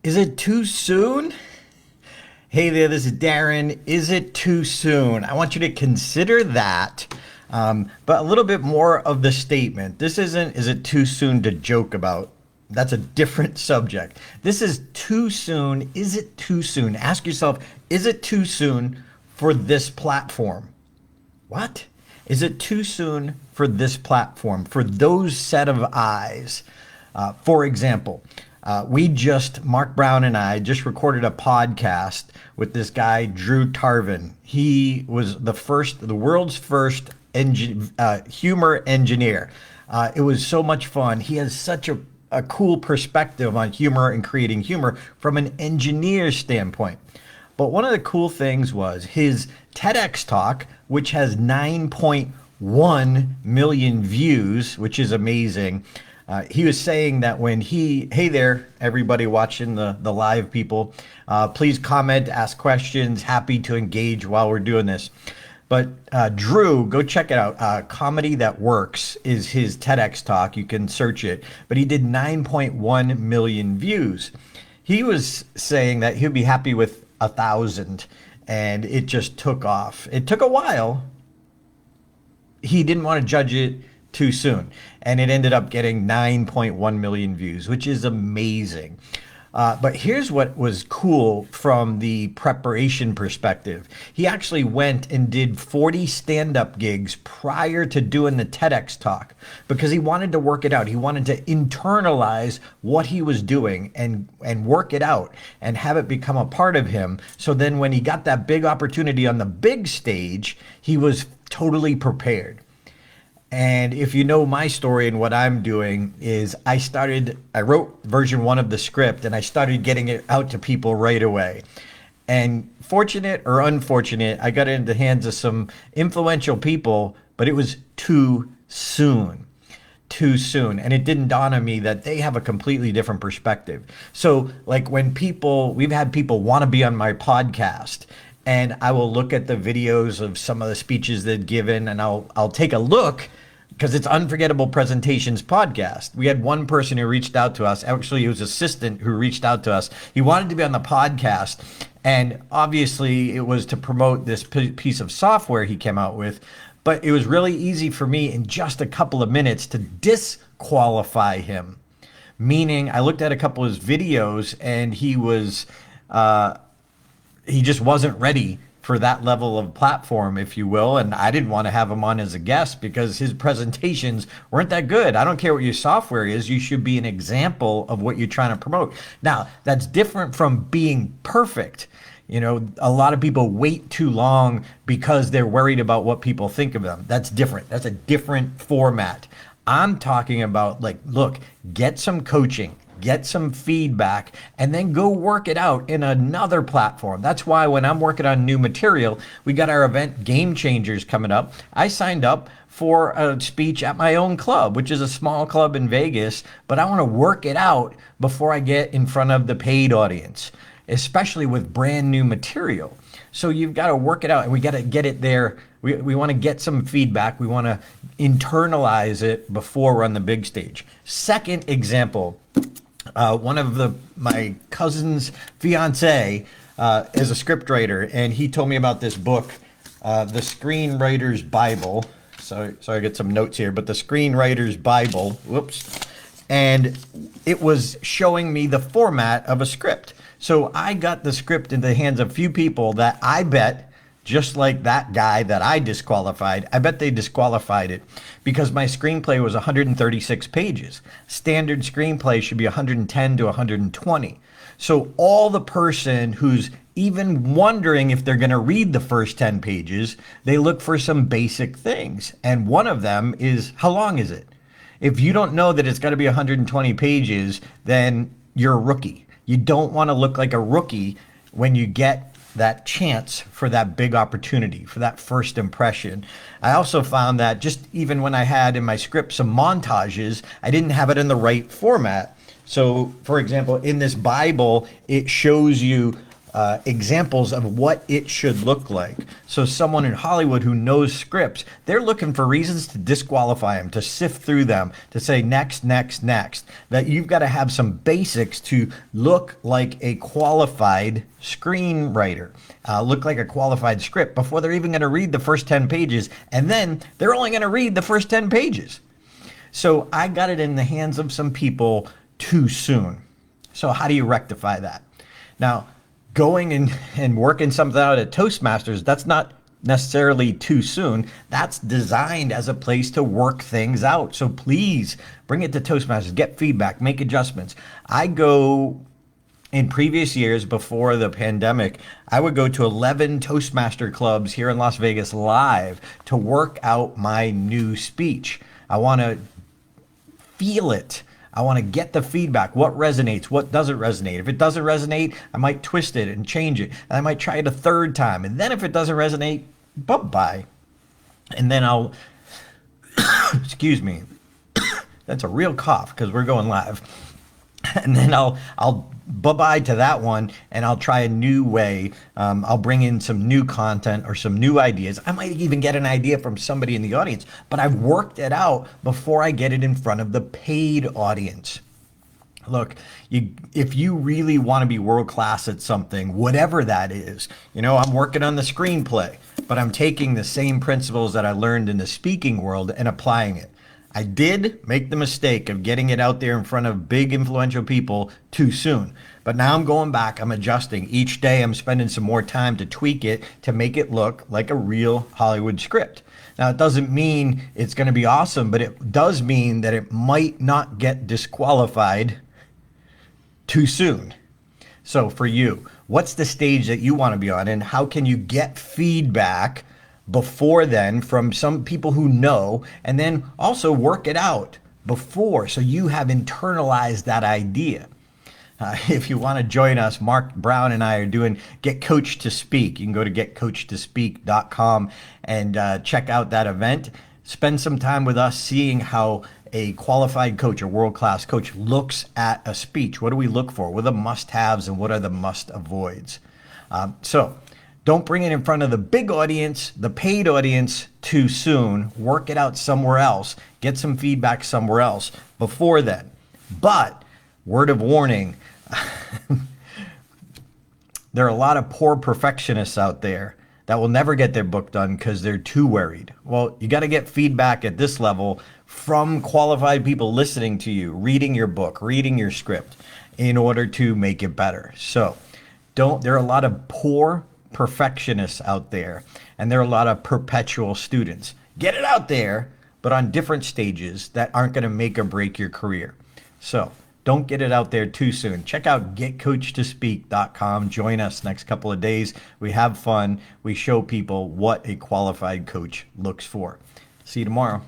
Is it too soon? Hey there, this is Darren. Is it too soon? I want you to consider that, but a little bit more of the statement. This isn't, is it too soon to joke about? That's a different subject. This is too soon. Is it too soon? Ask yourself, is it too soon for this platform? What? Is it too soon for this platform, for those set of eyes? For example, Mark Brown and I just recorded a podcast with this guy, Drew Tarvin. He was the world's first humor engineer. It was so much fun. He has such a cool perspective on humor and creating humor from an engineer standpoint. But one of the cool things was his TEDx talk, which has 9.1 million views, which is amazing. He was saying that hey there, everybody watching the live people, please comment, ask questions, happy to engage while we're doing this. But Drew, go check it out. Comedy That Works is his TEDx talk. You can search it. But he did 9.1 million views. He was saying that he'd be happy with 1,000, and it just took off. It took a while. He didn't want to judge it too soon, and it ended up getting 9.1 million views, which is amazing. But here's what was cool from the preparation perspective. He actually went and did 40 stand-up gigs prior to doing the TEDx talk because he wanted to work it out. He wanted to internalize what he was doing and work it out and have it become a part of him. So then when he got that big opportunity on the big stage, he was totally prepared. And if you know my story and what I'm doing is I wrote version 1 of the script and I started getting it out to people right away. And fortunate or unfortunate, I got it into the hands of some influential people, but it was too soon. Too soon. And it didn't dawn on me that they have a completely different perspective. So like we've had people want to be on my podcast, and I will look at the videos of some of the speeches they've given, and I'll take a look because it's Unforgettable Presentations podcast. We had one person who reached out to us. Actually, it was assistant who reached out to us. He wanted to be on the podcast, and obviously it was to promote this piece of software he came out with. But it was really easy for me in just a couple of minutes to disqualify him. Meaning, I looked at a couple of his videos, and he just wasn't ready for that level of platform, if you will. And I didn't want to have him on as a guest because his presentations weren't that good. I don't care what your software is. You should be an example of what you're trying to promote. Now, that's different from being perfect. You know, a lot of people wait too long because they're worried about what people think of them. That's different. That's a different format. I'm talking about look, get some coaching, get some feedback, and then go work it out in another platform. That's why when I'm working on new material, we got our event Game Changers coming up. I signed up for a speech at my own club, which is a small club in Vegas, but I want to work it out before I get in front of the paid audience, especially with brand new material. So you've got to work it out, and we got to get it there. We want to get some feedback. We want to internalize it before we're on the big stage. Second example, one of my cousin's fiance is a scriptwriter, and he told me about this book, The Screenwriter's Bible. So I get some notes here, but The Screenwriter's Bible, whoops. And it was showing me the format of a script. So I got the script in the hands of a few people that I bet, just like that guy that I disqualified, I bet they disqualified it because my screenplay was 136 pages. Standard screenplay should be 110 to 120. So all the person who's even wondering if they're going to read the first 10 pages, they look for some basic things. And one of them is, how long is it? If you don't know that it's got to be 120 pages, then you're a rookie. You don't want to look like a rookie when you get that chance for that big opportunity, for that first impression. I also found that just even when I had in my script some montages, I didn't have it in the right format. So, for example, in this Bible, it shows you examples of what it should look like. So someone in Hollywood who knows scripts, they're looking for reasons to disqualify them, to sift through them, to say next, next, next. That you've got to have some basics to look like a qualified screenwriter, look like a qualified script before they're even going to read the first 10 pages. And then they're only going to read the first 10 pages. So I got it in the hands of some people too soon. So how do you rectify that? Now, going and working something out at Toastmasters, that's not necessarily too soon. That's designed as a place to work things out. So please bring it to Toastmasters, get feedback, make adjustments. I go in previous years before the pandemic, I would go to 11 Toastmaster clubs here in Las Vegas live to work out my new speech. I want to feel it. I want to get the feedback. What resonates? What doesn't resonate? If it doesn't resonate, I might twist it and change it. And I might try it a third time. And then if it doesn't resonate, bye-bye. And then I'll, excuse me, that's a real cough because we're going live. And then I'll bye-bye to that one, and I'll try a new way. I'll bring in some new content or some new ideas. I might even get an idea from somebody in the audience, but I've worked it out before I get it in front of the paid audience. Look, if you really want to be world-class at something, whatever that is, I'm working on the screenplay, but I'm taking the same principles that I learned in the speaking world and applying it. I did make the mistake of getting it out there in front of big influential people too soon. But now I'm going back, I'm adjusting. Each day I'm spending some more time to tweak it to make it look like a real Hollywood script. Now, it doesn't mean it's going to be awesome, but it does mean that it might not get disqualified too soon. So for you, what's the stage that you want to be on, and how can you get feedback before then from some people who know, and then also work it out before so you have internalized that idea? If you want to join us, Mark Brown and I are doing Get Coached to Speak. You can go to getcoachedtospeak.com and check out that event. Spend some time with us seeing how a qualified coach, a world-class coach, looks at a speech. What do we look for? What are the must-haves and what are the must-avoids? So don't bring it in front of the big audience, the paid audience, too soon. Work it out somewhere else. Get some feedback somewhere else before then. But, word of warning, there are a lot of poor perfectionists out there that will never get their book done because they're too worried. Well, you got to get feedback at this level from qualified people listening to you, reading your book, reading your script in order to make it better. So, there are a lot of poor perfectionists out there, and there are a lot of perpetual students. Get it out there, but on different stages that aren't going to make or break your career. So don't get it out there too soon. Check out getcoachedtospeak.com. Join us next couple of days. We have fun. We show people what a qualified coach looks for. See you tomorrow.